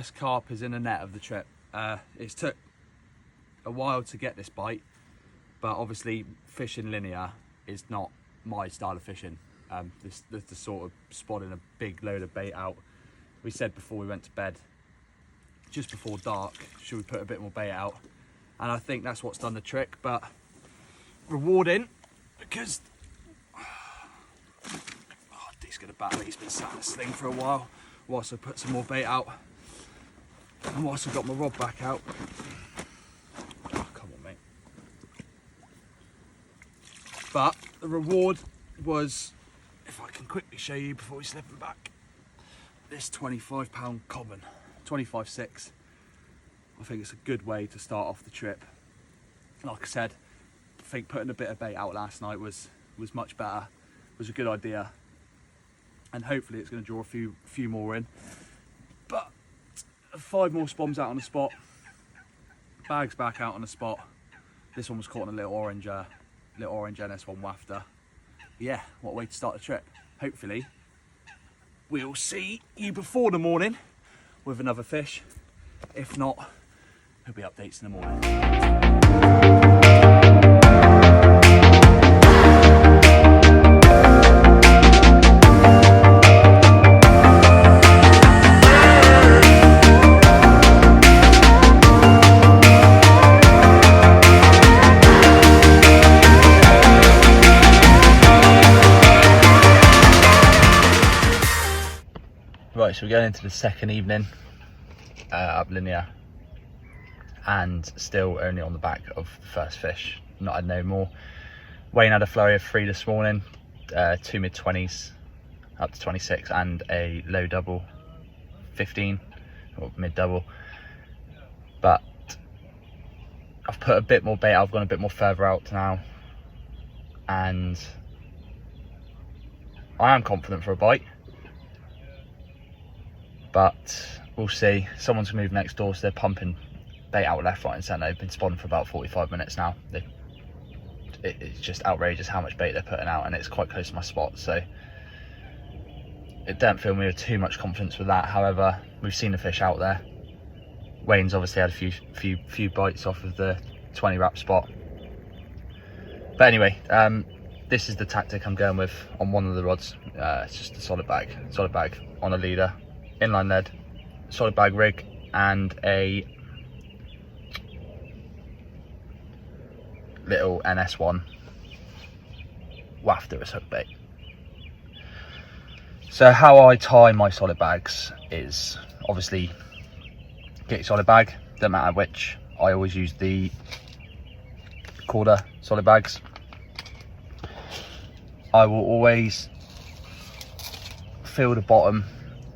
first carp is in a net of the trip. It's took a while to get this bite, but obviously fishing linear is not my style of fishing. The sort of spotting a big load of bait out. We said before we went to bed, just before dark, should we put a bit more bait out? And I think that's what's done the trick, but rewarding because he's gonna battle. He's been sat in this thing for a while whilst I put some more bait out and whilst I got my rod back out. Oh, come on, mate. But the reward was, if I can quickly show you before we slip him back, this 25-pound common, 25.6. I think it's a good way to start off the trip. Like I said, I think putting a bit of bait out last night was much better. Was a good idea, and hopefully it's going to draw a few more in. But 5 more spoms out on the spot, bags back out on the spot. This one was caught in a little orange NS1 wafter. Yeah, what a way to start the trip. Hopefully we'll see you before the morning with another fish. If not, there'll be updates in the morning. Right, so we're going into the second evening up linear, and still only on the back of the first fish. Not had no more. Wayne had a flurry of 3 this morning, 2 mid-20s up to 26 and a low double 15 or mid-double. But I've put a bit more bait, I've gone a bit more further out now, and I am confident for a bite. But we'll see. Someone's moved next door, so they're pumping bait out left, right and centre. They've been spawning for about 45 minutes now. It's just outrageous how much bait they're putting out, and it's quite close to my spot, so it don't fill me with too much confidence with that. However, we've seen the fish out there. Wayne's obviously had a few bites off of the 20 wrap spot. But anyway, this is the tactic I'm going with on one of the rods. It's just a solid bag on a leader, inline lead, solid bag rig, and a little NS1 wafter as hook bait. So how I tie my solid bags is obviously get your solid bag, don't matter which. I always use the quarter solid bags. I will always fill the bottom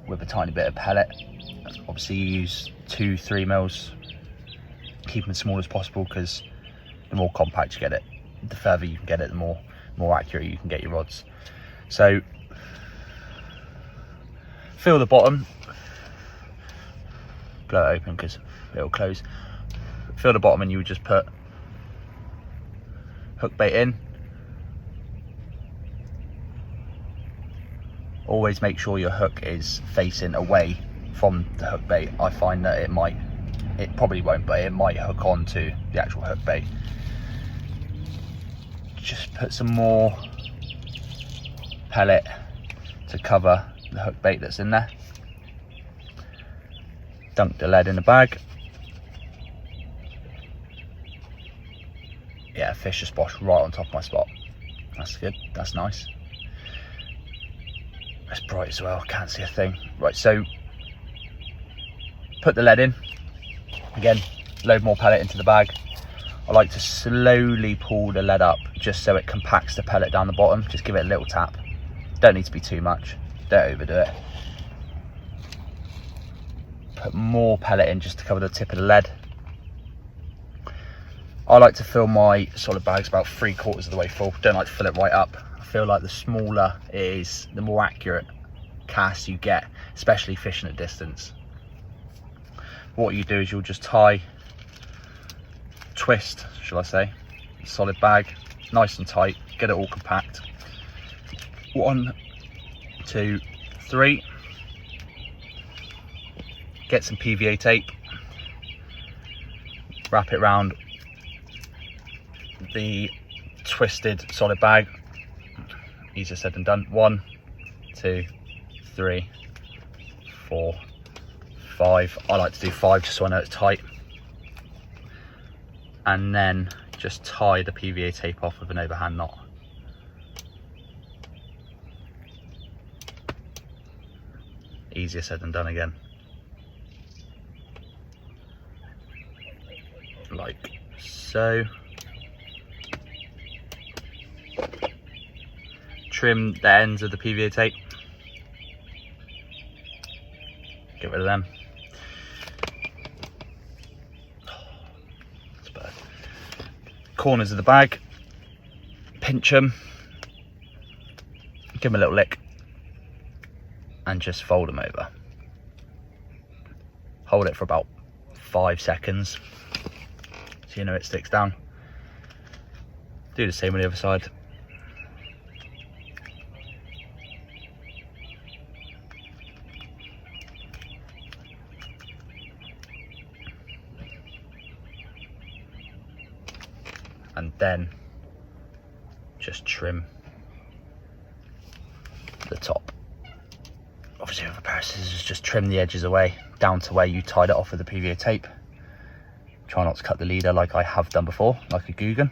with a tiny bit of pellet. Obviously you use 2-3 mils, keep them as small as possible, because the more compact you get it, the further you can get it, the more accurate you can get your rods. So fill the bottom, blow it open because it'll close. Fill the bottom and you would just put hook bait in. Always make sure your hook is facing away from the hook bait. I find that it probably won't, but it might hook onto the actual hook bait. Just put some more pellet to cover the hook bait that's in there. Dunk the lead in the bag. Yeah, fish just splashed right on top of my spot. That's good, that's nice. It's bright as well, can't see a thing. Right, so put the lead in. Again, load more pellet into the bag. I like to slowly pull the lead up just so it compacts the pellet down the bottom. Just give it a little tap. Don't need to be too much, don't overdo it. Put more pellet in just to cover the tip of the lead. I like to fill my solid bags about 3/4 of the way full. Don't like to fill it right up. I feel like the smaller it is, the more accurate cast you get, especially fishing at distance. What you do is you'll just twist, shall I say, the solid bag nice and tight, get it all compact. 1, 2, 3. get some PVA tape, wrap it around the twisted solid bag. Easier said than done. 1, 2, 3, 4, 5. I like to do 5 just so I know it's tight. And then just tie the PVA tape off with an overhand knot. Easier said than done again. Like so. Trim the ends of the PVA tape. Get rid of them. That's bad. Corners of the bag. Pinch them. Give them a little lick. And just fold them over. Hold it for about 5 seconds. So you know it sticks down. Do the same on the other side. And then just trim the top. Obviously with a pair of scissors, just trim the edges away down to where you tied it off with the PVA tape. Try not to cut the leader like I have done before, like a Guggen.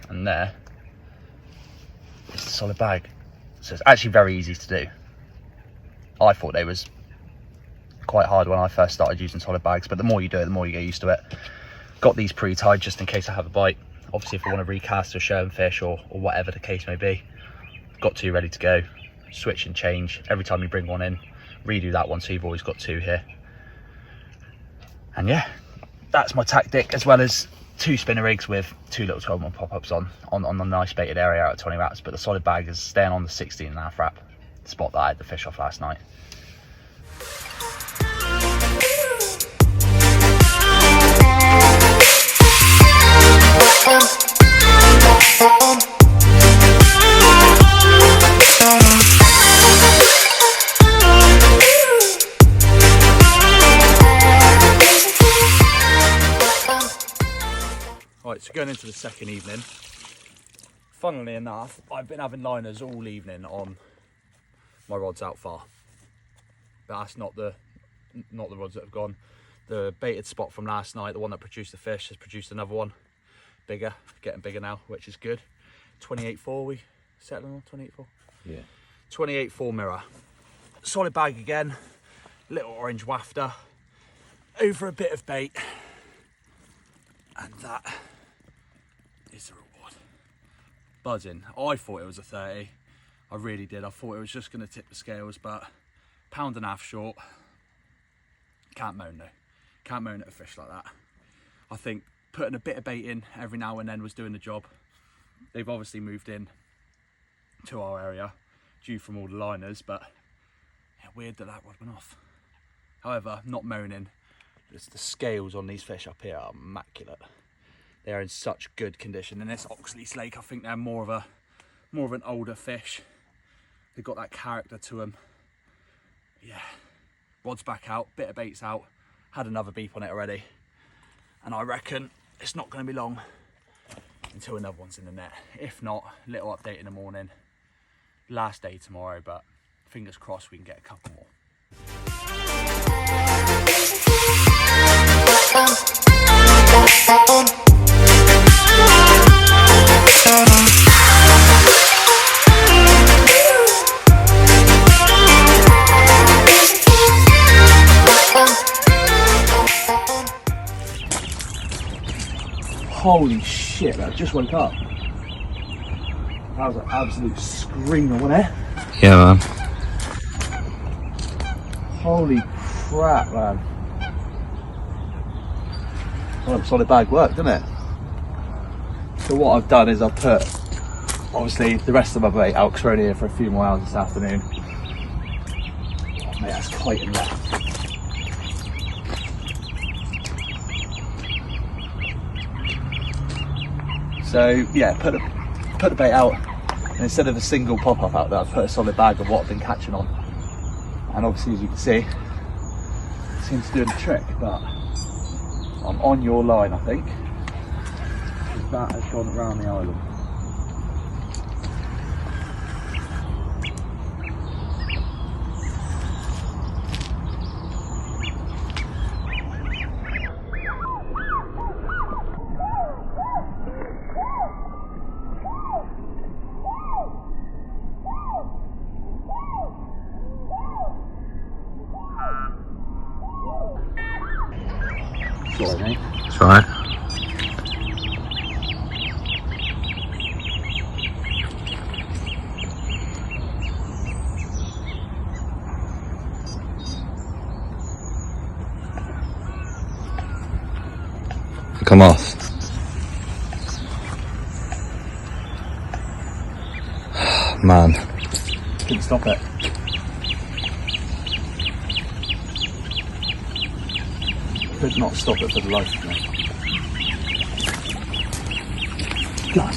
And there is the solid bag. So it's actually very easy to do. I thought they was quite hard when I first started using solid bags, but the more you do it, the more you get used to it. Got these pre-tied just in case I have a bite. Obviously if I want to recast or show and fish or whatever the case may be, got 2 ready to go. Switch and change every time you bring one in, redo that one, so you've always got 2 here. And yeah, that's my tactic, as well as 2 spinner rigs with 2 little 12mm pop-ups on the nice baited area out of 20 wraps, but the solid bag is staying on the 16.5 wrap spot that I had the fish off last night. Right, so going into the second evening, funnily enough, I've been having liners all evening on my rods out far, but that's not the rods that have gone. The baited spot from last night, the one that produced the fish, has produced another one, bigger, getting bigger now, which is good. 28.4, we settling on 28.4? Yeah. 28.4 mirror. Solid bag again, little orange wafter, over a bit of bait, and that is the reward. Buzzing. I thought it was a 30. I really did. I thought it was just going to tip the scales, but £1.5 short. Can't moan though. Can't moan at a fish like that. I think putting a bit of bait in every now and then was doing the job. They've obviously moved in to our area due from all the liners, but yeah, weird that rod went off. However, not moaning. The scales on these fish up here are immaculate. They are in such good condition. In this Oxlease lake, I think they're more of an older fish. They've got that character to them. Yeah, rod's back out, bit of bait's out. Had another beep on it already, and I reckon it's not going to be long until another one's in the net. If not, little update in the morning. Last day tomorrow, but fingers crossed we can get a couple more. Holy shit, that just woke up. That was an absolute screamer, wasn't it? Yeah, man. Holy crap, man. Well, solid bag worked, didn't it? So what I've done is I've put, obviously, the rest of my bait out because we're only here for a few more hours this afternoon. Oh, mate, that's kiting that. So yeah, put the bait out, and instead of a single pop-up out there, I've put a solid bag of what I've been catching on. And obviously, as you can see, it seems to do the trick, but I'm on your line, I think, because that has gone around the island. Sorry, mate. It's alright. Come off. Man. Couldn't stop it. Could not stop it for the life of me. God.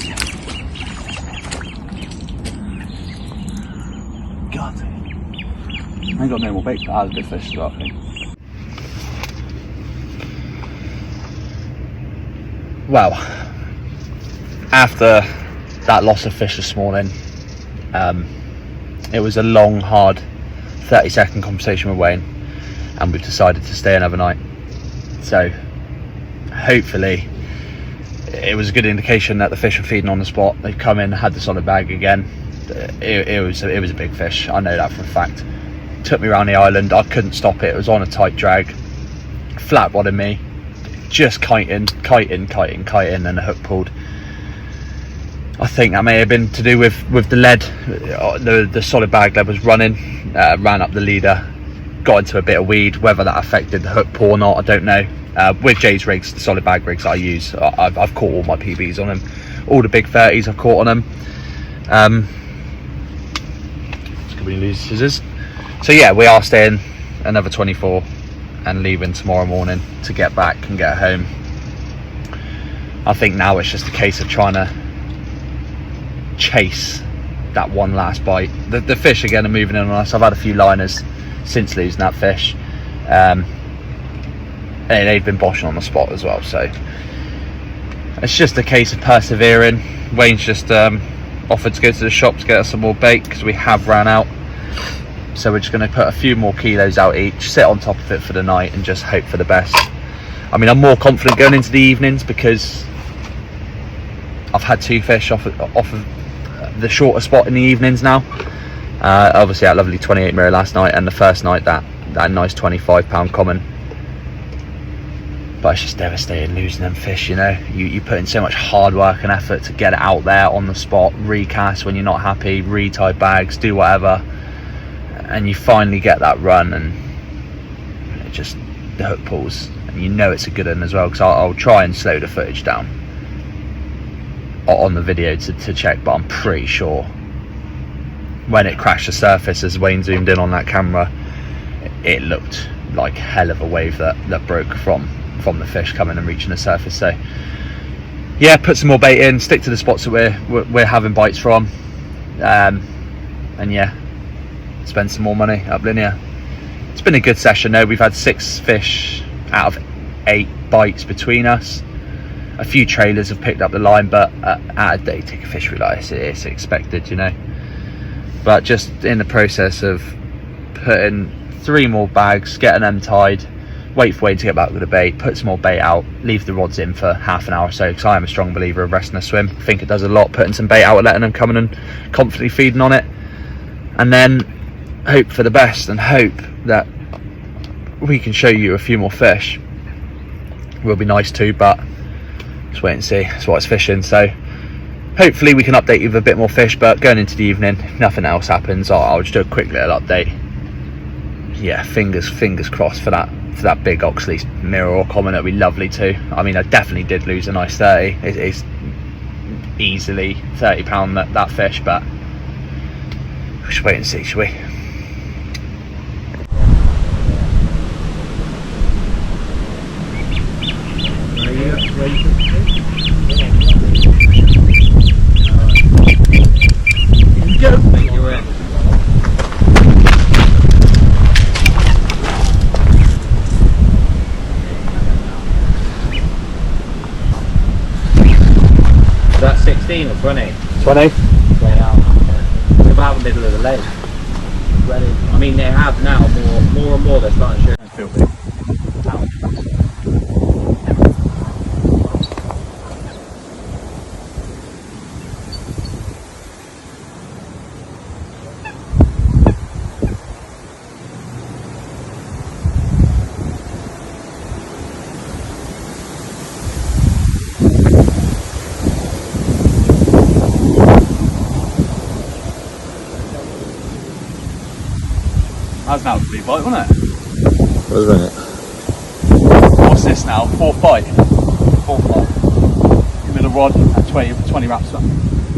God. I ain't got no more bait, but that was a good fish as well, I think. Well, after that loss of fish this morning, it was a long, hard 30-second conversation with Wayne, and we've decided to stay another night. So hopefully it was a good indication that the fish were feeding on the spot. They've come in, had the solid bag again. It was a big fish, I know that for a fact. Took me around the island, I couldn't stop it. It was on a tight drag, flat bottomed me, just kiting, and the hook pulled. I think that may have been to do with the lead. The solid bag lead was running, ran up the leader, got into a bit of weed. Whether that affected the hook pull or not, I don't know. With Jay's rigs, the solid bag rigs that I use, I've caught all my PBs on them, all the big 30s I've caught on them. Just gonna lose scissors. So yeah, we are staying another 24 and leaving tomorrow morning to get back and get home. I think now it's just a case of trying to chase that one last bite. The fish again are moving in on us. I've had a few liners since losing that fish, and they've been boshing on the spot as well, so it's just a case of persevering. Wayne's just offered to go to the shop to get us some more bait because we have ran out, so we're just going to put a few more kilos out each, sit on top of it for the night and just hope for the best. I mean, I'm more confident going into the evenings because I've had 2 fish off of the shorter spot in the evenings now. Obviously that lovely 28 mirror last night, and the first night that nice 25-pound common. But it's just devastating losing them fish, you know. You put in so much hard work and effort to get it out there on the spot, recast when you're not happy, retie bags, do whatever, and you finally get that run and it just, the hook pulls, and you know it's a good one as well, because I'll try and slow the footage down on the video to check, but I'm pretty sure when it crashed the surface, as Wayne zoomed in on that camera, it looked like hell of a wave that broke from the fish coming and reaching the surface. So yeah, put some more bait in, stick to the spots that we're having bites from, and yeah, spend some more money up linear. It's been a good session though. We've had 6 fish out of 8 bites between us. A few trailers have picked up the line, but at a day take a fishery like it's expected, you know. But just in the process of putting 3 more bags, getting them tied, wait for Wayne to get back with the bait, put some more bait out, leave the rods in for half an hour or so, because I am a strong believer of resting a swim. I think it does a lot, putting some bait out and letting them come in and confidently feeding on it, and then hope for the best and hope that we can show you a few more fish. Will be nice too, but just wait and see. That's what it's fishing, so hopefully we can update you with a bit more fish. But going into the evening, if nothing else happens, I'll just do a quick little update. Yeah, fingers crossed for that big Oxlease mirror or common. It'll be lovely too. I mean, I definitely did lose a nice 30. It's easily £30 that fish, but we'll just wait and see, shall we? 15 or 20. 20? Straight out. It's about the middle of the lake. Ready. I mean, they have now more and more. They're starting to shoot. Filthy. That's now a complete bite, wasn't it? Wasn't it? What's this now? Fourth bite. Middle rod at 20 wraps up.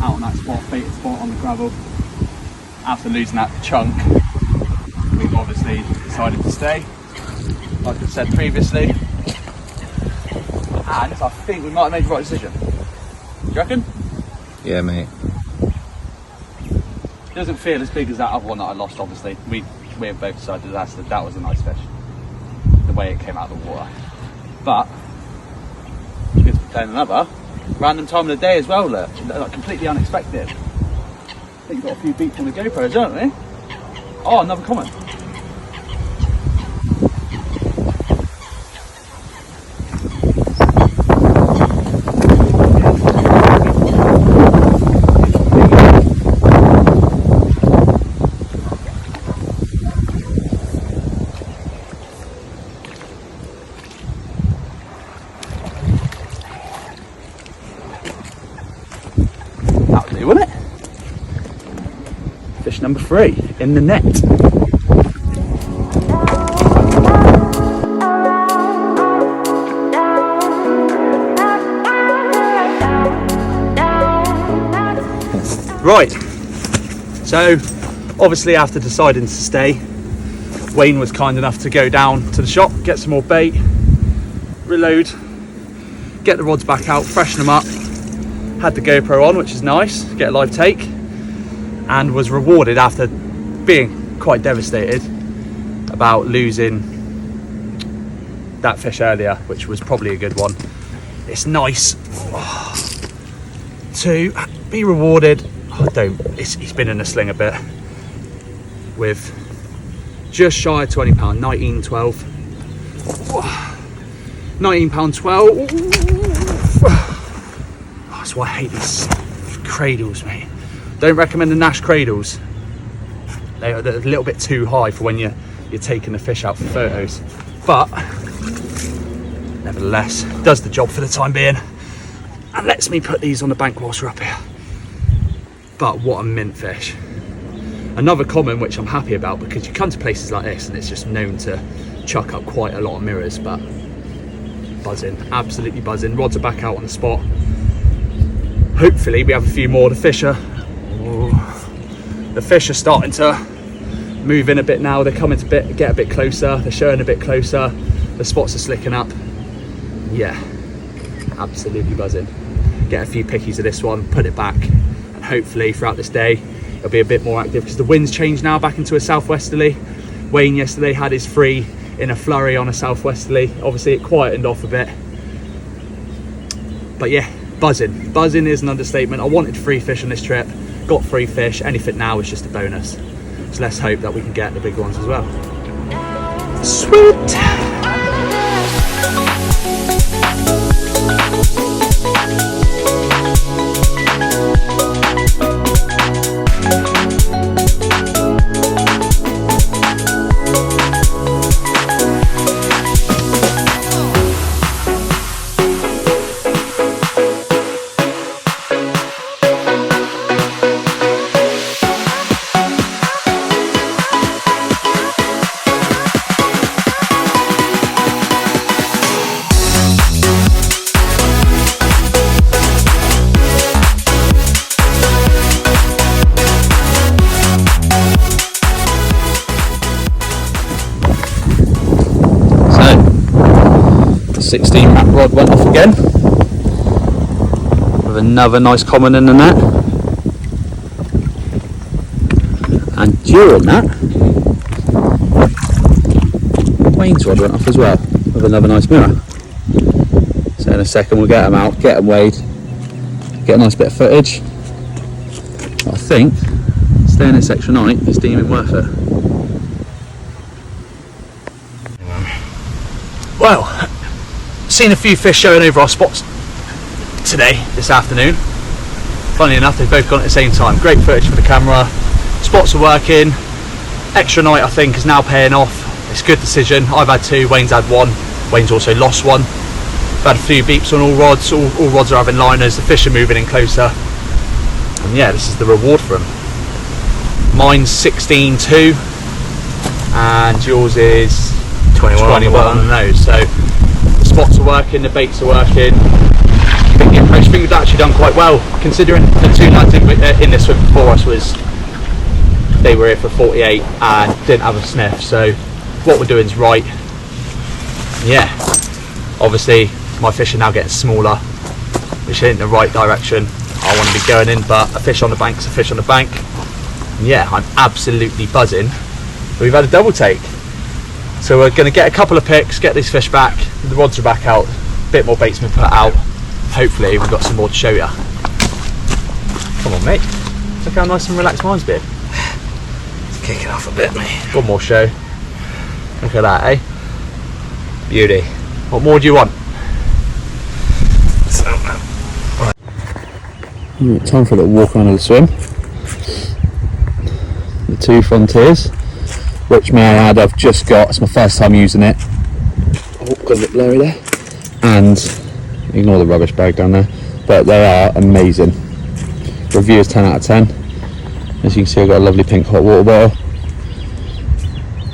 Out on that spot, baited spot on the gravel. After losing that chunk, we've obviously decided to stay, like I said previously. And I think we might have made the right decision. Do you reckon? Yeah, mate. It doesn't feel as big as that other one that I lost, obviously. We have both decided that was a nice fish, the way it came out of the water. But it's good to be playing another random time of the day as well. Look, like completely unexpected. I think we've got a few beats on the GoPros, don't we? Oh, another comment. That'll do, wouldn't it? Fish number 3 in the net. Right, so obviously after deciding to stay, Wayne was kind enough to go down to the shop, get some more bait, reload, get the rods back out, freshen them up. Had the GoPro on, which is nice, get a live take, and was rewarded after being quite devastated about losing that fish earlier, which was probably a good one. It's nice to be rewarded. He's been in a sling a bit with just shy of £20, 19.12. £19.12. That's why I hate these cradles, mate. Don't recommend the Nash cradles. They're a little bit too high for when you're taking the fish out for photos, but nevertheless does the job for the time being and lets me put these on the bank whilst we're up here. But what a mint fish. Another common, which I'm happy about, because you come to places like this and it's just known to chuck up quite a lot of mirrors, but buzzing, absolutely buzzing. Rods are back out on the spot. Hopefully we have a few more. The fish are starting to move in a bit now. They're coming to get a bit closer. They're showing a bit closer. The spots are slicking up. Yeah, absolutely buzzing. Get a few pickies of this one, put it back, and hopefully throughout this day it'll be a bit more active, because the wind's changed now back into a southwesterly. Wayne yesterday had his free in a flurry on a southwesterly. Obviously it quietened off a bit, but yeah, buzzing. Buzzing is an understatement. I wanted free fish on this trip, got free fish. Anything now is just a bonus, so let's hope that we can get the big ones as well. Sweet. So 16 wrap rod went off again with another nice common in the net, and during that Wayne's rod went off as well with another nice mirror. So in a second we'll get them out, get them weighed, get a nice bit of footage. I think staying this extra night is deeming worth it. Well, seen a few fish showing over our spots today, this afternoon. Funnily enough, they've both gone at the same time. Great footage for the camera. Spots are working. Extra night, I think, is now paying off. It's a good decision. I've had 2, Wayne's had 1. Wayne's also lost 1. I've had a few beeps on all rods. All rods are having liners. The fish are moving in closer. And yeah, this is the reward for them. Mine's 16.2 and yours is 21 on those. So the spots are working, the baits are working. I think the approach thing we've actually done quite well, considering the 2 lads in this swim before us they were here for 48 and didn't have a sniff. So what we're doing is right. Yeah, obviously my fish are now getting smaller, which ain't the right direction I want to be going in, but a fish on the bank's a fish on the bank. And yeah, I'm absolutely buzzing. We've had a double take. So we're going to get a couple of picks, get these fish back, the rods are back out, a bit more bait's been put out. Hopefully we've got some more to show you. Come on mate, look how nice and relaxed mine's been. It's kicking off a bit, mate. One more show. Look at that, eh? Beauty. What more do you want? Time for a little walk around the swim. The 2 Frontiers, which may I add I've just got, it's my first time using it. Oh, got a bit blurry there. And ignore the rubbish bag down there, but they are amazing. Review is 10 out of 10. As you can see, I've got a lovely pink hot water bottle.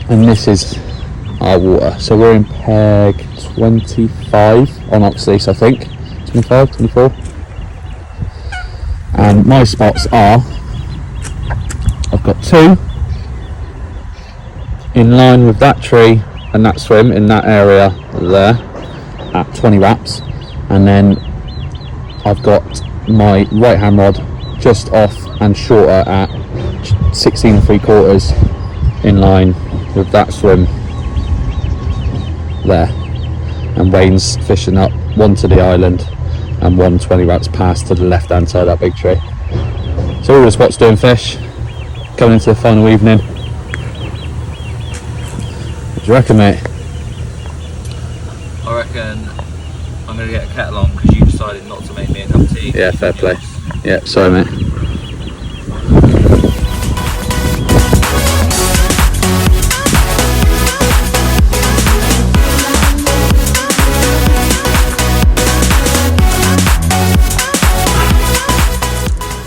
And this is our water. So we're in peg 25 on Oxlease, I think. 25, 24. And my spots are, I've got 2 in line with that tree and that swim in that area there at 20 wraps, and then I've got my right hand rod just off and shorter at 16 3/4 in line with that swim there, and Wayne's fishing up 1 to the island and 1 20 wraps past to the left hand side of that big tree. So all the spots doing fish, coming into the final evening. What do you reckon, mate? I reckon I'm going to get a kettle on because you decided not to make me a cup of tea. Yeah, fair play. Yeah, sorry mate.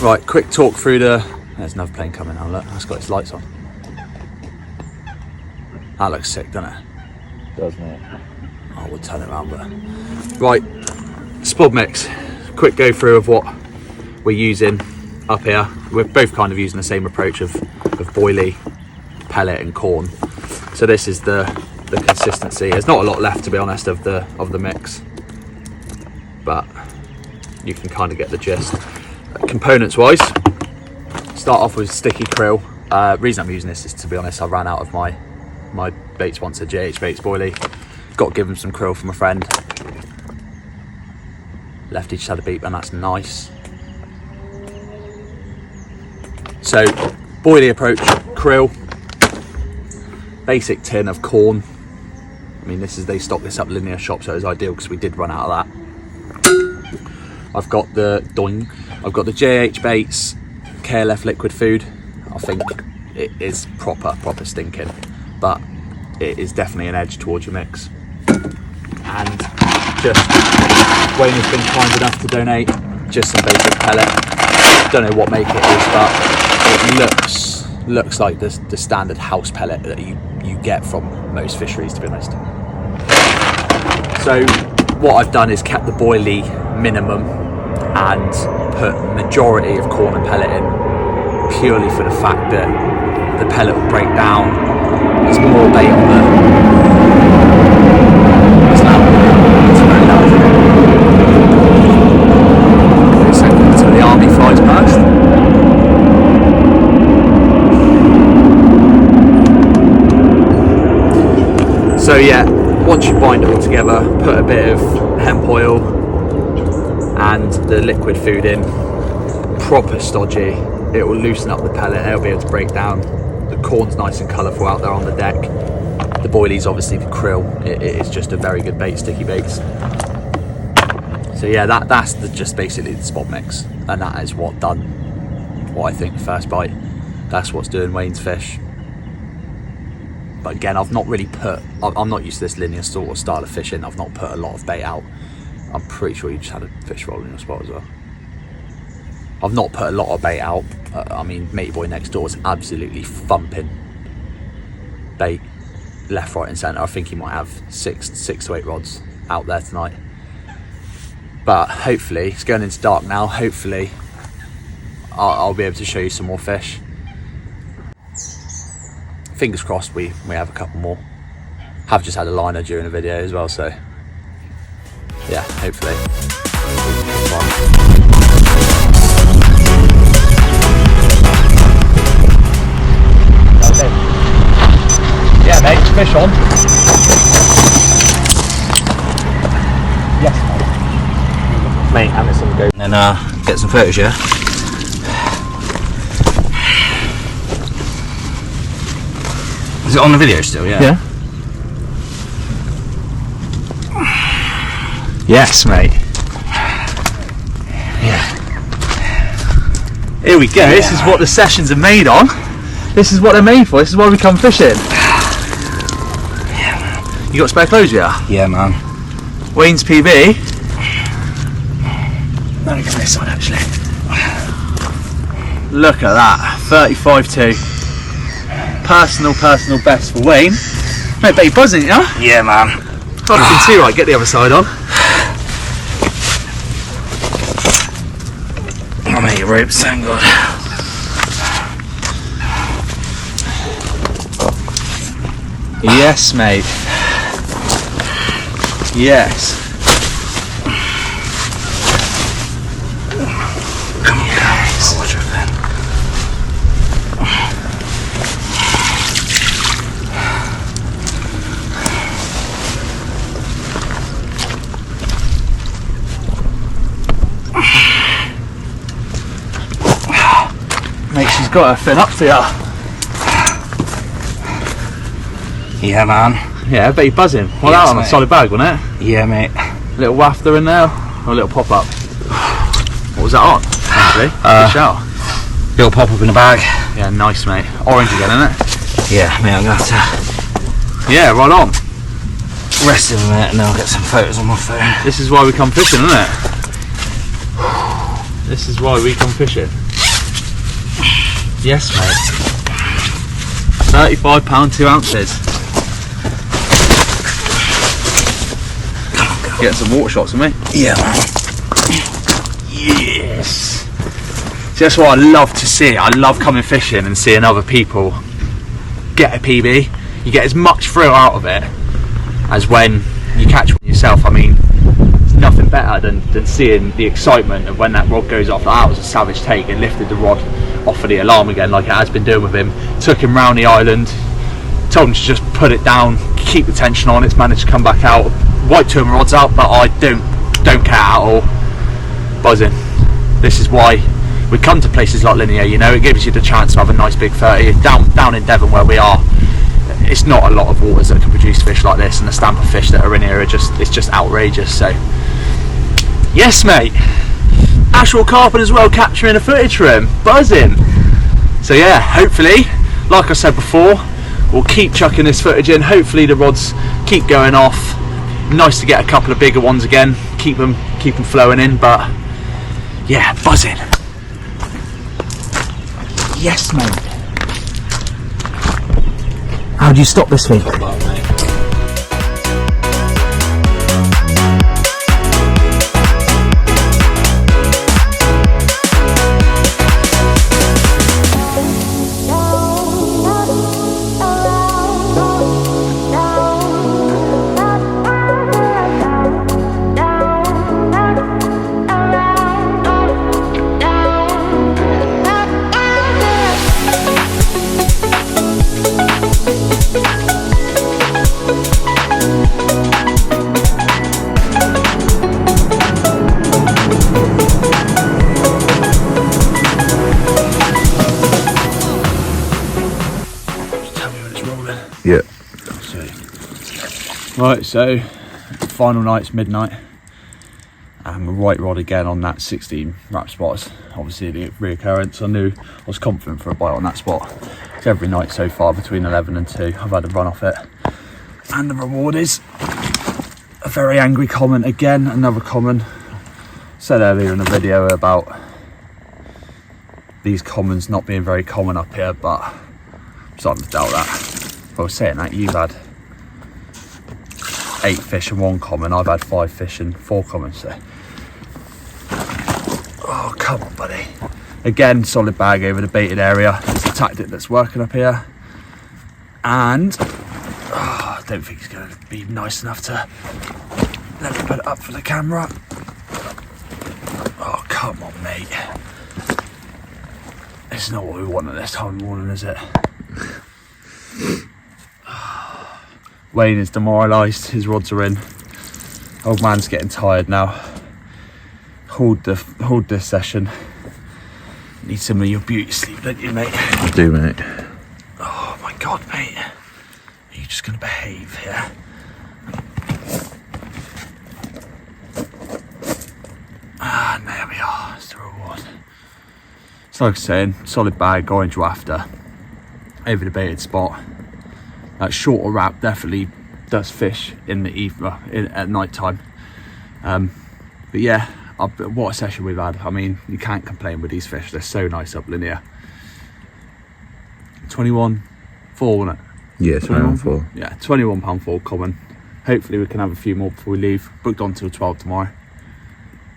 Right, quick talk through there's another plane coming now, look, that's got its lights on. That looks sick, doesn't it? Doesn't it? Oh, we'll turn it around, but... Right, spud mix. Quick go through of what we're using up here. We're both kind of using the same approach of boilie, pellet and corn. So this is the consistency. There's not a lot left, to be honest, of the mix, but you can kind of get the gist. Components wise, start off with sticky krill. Reason I'm using this is, to be honest, I ran out of my bait sponsor, JH Baits Boilie. Got given some krill from a friend. Left each had a beep, and that's nice. So boilie approach, krill, basic tin of corn. I mean, they stock this up linear shop, so it's ideal because we did run out of that. I've got the JH Baits KLF liquid food. I think it is proper stinking, but it is definitely an edge towards your mix. And just Wayne has been kind enough to donate just some basic pellet. Don't know what make it is, but it looks like the standard house pellet that you get from most fisheries, to be honest. So what I've done is kept the boilie minimum and put majority of corn and pellet in, purely for the fact that the pellet will break down. There's more bait on the... It's loud. It's very loud. Wait a second until the army flies past. So yeah, once you bind it all together, put a bit of hemp oil and the liquid food in, proper stodgy. It will loosen up the pellet, it'll be able to break down. The corn's nice and colourful out there on the deck. The boilies, obviously the krill, it is just a very good bait, sticky baits. So yeah, that's just basically the spot mix, and that is what I think first bite. That's what's doing Wayne's fish. But again, I've not really I'm not used to this linear sort of style of fishing. I've not put a lot of bait out. I'm pretty sure you just had a fish roll in your spot as well. I've not put a lot of bait out. I mean, matey boy next door is absolutely thumping bait left, right and centre. I think he might have six to 8 rods out there tonight. But hopefully, it's going into dark now, hopefully I'll be able to show you some more fish. Fingers crossed we have a couple more. Have just had a liner during the video as well, so yeah, hopefully. Yeah mate, it's fish on. Yes mate, and it's on go. And then get some photos, yeah? Is it on the video still, yeah? Yeah. Yes mate. Yeah. Here we go, this is what the sessions are made on. This is what they're made for, this is why we come fishing. Yeah, man. You got spare clothes, yeah? Yeah, man. Wayne's PB. Let me come this side, actually. Look at that, 35.2. Personal best for Wayne. Mate, bet you're buzzing, yeah? Yeah, man. Oh, you can see right, get the other side on. Oh, mate, your rope's so good. Yes, mate. Yes. Come on, guys. Watch it then. Mate, she's got her fin up to you. Yeah, man. Yeah, I bet you're buzzing. Well, Yes, that on a mate. solid bag, wasn't it? Yeah, mate. Little wafter in there, or a little pop up. What was that on? Actually, good shout. Little pop up in the bag. Yeah, nice, mate. Orange again, isn't it? Yeah, mate, I'm gonna have to Yeah, right on. rest in a minute and then I'll get some photos on my phone. This is why we come fishing, isn't it? This is why we come fishing. Yes, mate. £35, 2 ounces. Get some water shots, mate. Yeah, man. Yes. See, that's what I love to see. I love coming fishing and seeing other people get a PB. You get as much thrill out of it as when you catch one yourself. I mean, there's nothing better than seeing the excitement of when that rod goes off. That was a savage take. It lifted the rod off of the alarm again, like it has been doing with him. Took him round the island, told him to just put it down, keep the tension on. It's managed to come back out. White 2 rods out, but I don't care at all. Buzzing. This is why we come to places like Linear, you know, it gives you the chance to have a nice big 30. Down in Devon where we are, it's not a lot of waters that can produce fish like this, and the stamp of fish that are in here are it's just outrageous. So yes mate, actual carpet as well, capturing a footage for him, buzzing. So yeah, hopefully, like I said before, we'll keep chucking this footage in. Hopefully the rods keep going off. Nice to get a couple of bigger ones again, keep them flowing in. But yeah, buzzing. Yes mate. How do you stop this thing? Yeah. Right, so final night's midnight, and we're right rod again on that 16 wrap spots. Obviously the reoccurrence, I knew I was confident for a bite on that spot. It's every night so far between 11 and 2 I've had a run off it, and the reward is a very angry comment again. Another common. Said earlier in the video about these commons not being very common up here, but I'm starting to doubt that. If I was saying that, you've had 8 fish and 1 common, I've had 5 fish and 4 commons, so. Oh, come on, buddy. Again, solid bag over the baited area. It's a tactic that's working up here. And I don't think he's going to be nice enough to let me put it up for the camera. Oh, come on, mate. It's not what we want at this time of the morning, is it? Wayne is demoralised, his rods are in. Old man's getting tired now. Hold this session. Need some of your beauty sleep, don't you, mate? I do, mate. Oh my God, mate. Are you just going to behave here? Ah, and there we are, that's the reward. So like I was saying, solid bag, orange rafter, over the baited spot. That shorter wrap definitely does fish in the evening, at night time. But yeah, what a session we've had. I mean, you can't complain with these fish. They're so nice up linear. 21.4, wasn't it? Yeah, 21.4. Yeah, £21 common. Hopefully we can have a few more before we leave. Booked on till 12 tomorrow.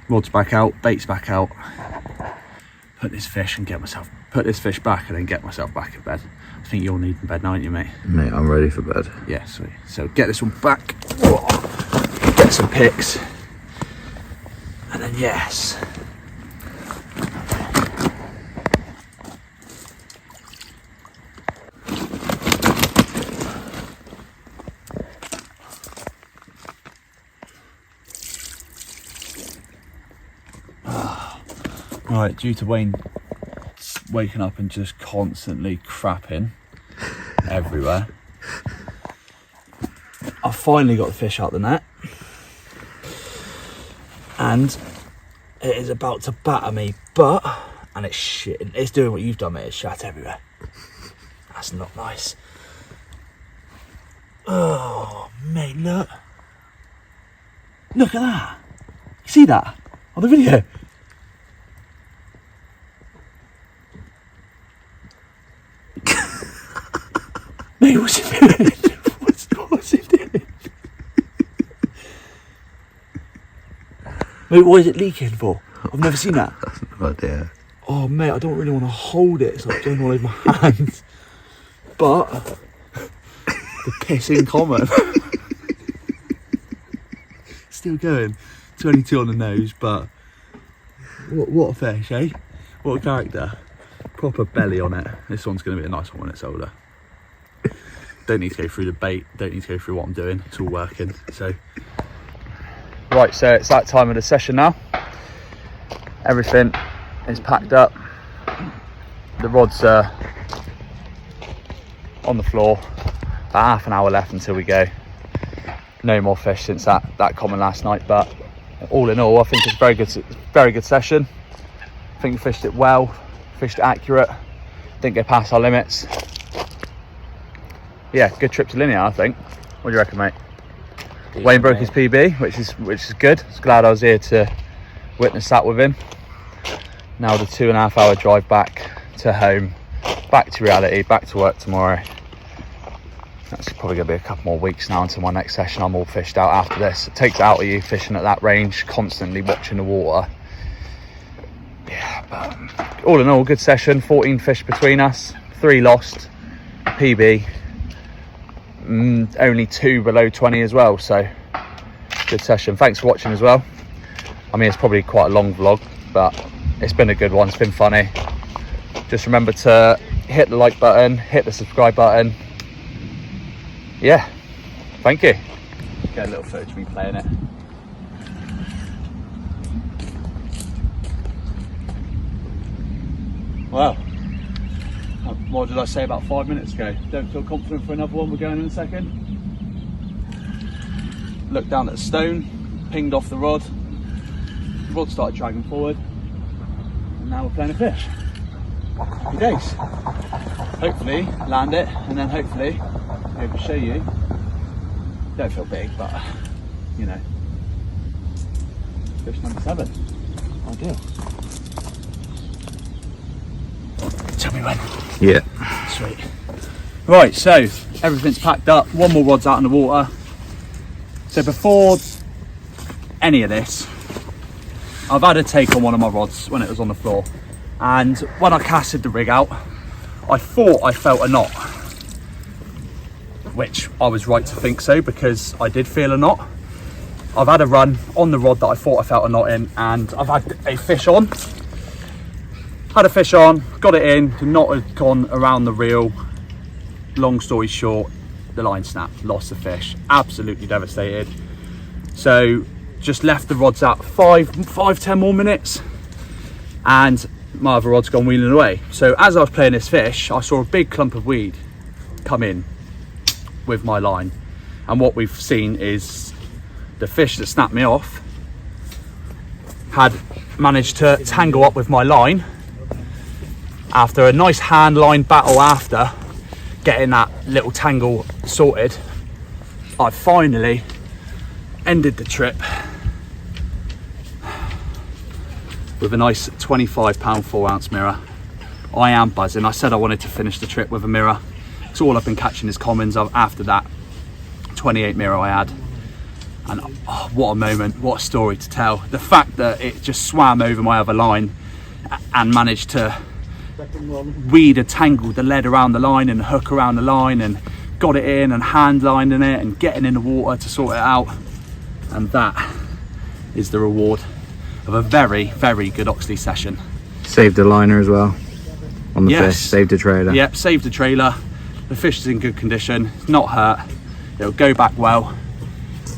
Rods back out, baits back out. Put this fish back and then get myself back in bed. I think you're needing bed now, aren't you, mate? Mate, I'm ready for bed. Yeah, sweet. So get this one back. Get some pics. And then yes. Right, due to Wayne waking up and just constantly crapping everywhere, I've finally got the fish out the net, and it is about to batter me, and it's shitting. It's doing what you've done, mate. It's shat everywhere. That's not nice. Oh, mate, look. Look at that. You see that on the video? Mate, what's he doing? What's he doing? Mate, what is it leaking for? I've never seen that. No idea. Oh, mate, I don't really want to hold it. It's like going all over my hands. But the pissing common. Still going. 22 on the nose, but what a fish, eh? What a character. Proper belly on it. This one's going to be a nice one when it's older. Don't need to go through the bait, don't need to go through what I'm doing, it's all working. So right, so it's that time of the session now. Everything is packed up, the rods are on the floor. About half an hour left until we go. No more fish since that common last night, but all in all I think it's a very good session. I think we fished it well, fished it accurate, didn't go past our limits. Yeah, good trip to linear, I think. What do you reckon, mate? Decent, Wayne broke mate. his PB, which is good. I was glad I was here to witness that with him. Now the 2.5 hour drive back to home, back to reality, back to work tomorrow. That's probably going to be a couple more weeks now until my next session. I'm all fished out after this. It takes it out of you fishing at that range, constantly watching the water. Yeah, but all in all, good session. 14 fish between us, 3 lost, PB. Only 2 below 20 as well, so good session. Thanks for watching as well. I mean, it's probably quite a long vlog, but it's been a good one. It's been funny. Just remember to hit the like button, hit the subscribe button. Yeah, thank you. Get a little footage of me playing it. Wow, what did I say about 5 minutes ago? Don't feel confident for another one. We're going in a second. Looked down at the stone, pinged off the rod. The rod started dragging forward, and now we're playing a fish. Happy days. Hopefully land it, and then hopefully be able to show you. Don't feel big, but you know, fish number 7. Ideal. Tell me when. Yeah. Sweet. Right, so everything's packed up. One more rod's out in the water. So before any of this, I've had a take on one of my rods when it was on the floor, and when I casted the rig out, I thought I felt a knot, which I was right to think so, because I did feel a knot. I've had a run on the rod that I thought I felt a knot in, and I've had a fish on. Had a fish on, got it in, the knot had gone around the reel. Long story short, the line snapped, lost the fish, absolutely devastated. So just left the rods out 5-10 more minutes, and my other rod's gone wheeling away. So as I was playing this fish, I saw a big clump of weed come in with my line, and what we've seen is the fish that snapped me off had managed to tangle up with my line. After a nice hand line battle, after getting that little tangle sorted, I finally ended the trip with a nice 25 pound 4 ounce mirror. I am buzzing. I said I wanted to finish the trip with a mirror. It's all I've been catching is commons. After that 28 mirror I had, and oh, what a moment, what a story to tell. The fact that it just swam over my other line and managed to weed had tangled the lead around the line and hook around the line, and got it in and hand lining it and getting in the water to sort it out. And that is the reward of a very, very good Oxlease session. Saved the liner as well on the Yes. fish. Saved the trailer. Yep, saved the trailer. The fish is in good condition, it's not hurt, it'll go back well.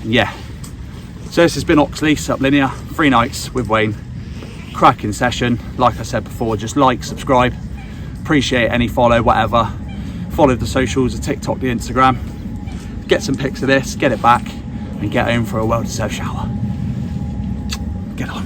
Yeah, so this has been Oxlease up Linear, 3 nights with Wayne. Cracking session. Like I said before, just like, subscribe, appreciate any follow, whatever. Follow the socials, the TikTok, the Instagram. Get some pics of this, get it back, and get home for a well-deserved shower. Get on.